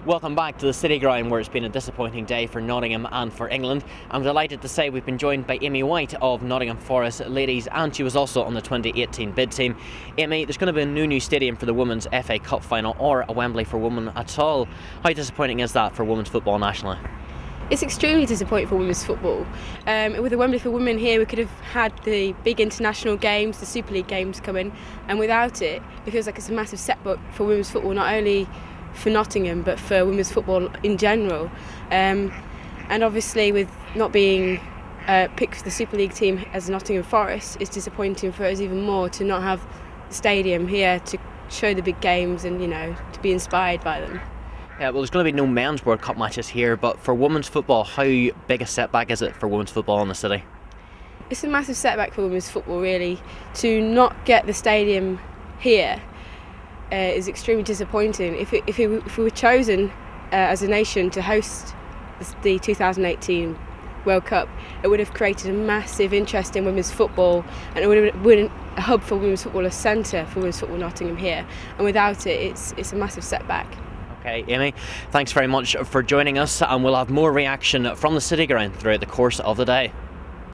Welcome back to the City Ground, where it's been a disappointing day for Nottingham and for England. I'm delighted to say we've been joined by Amy White of Nottingham Forest Ladies, and she was also on the 2018 bid team. Amy, there's going to be a new stadium for the Women's FA Cup final, or a Wembley for women at all. How disappointing is that for women's football nationally? It's extremely disappointing for women's football. With a Wembley for women here, we could have had the big international games, the Super League games coming, and without it, it feels like it's a massive setback for women's football, not only for Nottingham but for women's football in general. And obviously, with not being picked for the Super League team as Nottingham Forest, it's disappointing for us even more to not have the stadium here to show the big games and, to be inspired by them. Yeah, well, there's going to be no men's World Cup matches here, but for women's football, how big a setback is it for women's football in the city? It's a massive setback for women's football, really. To not get the stadium here is extremely disappointing. If we were chosen as a nation to host the 2018 World Cup, it would have created a massive interest in women's football, and it would have been a hub for women's football, a centre for women's football Nottingham here. And without it, it's a massive setback. Okay, Amy, thanks very much for joining us, and we'll have more reaction from the City Ground throughout the course of the day.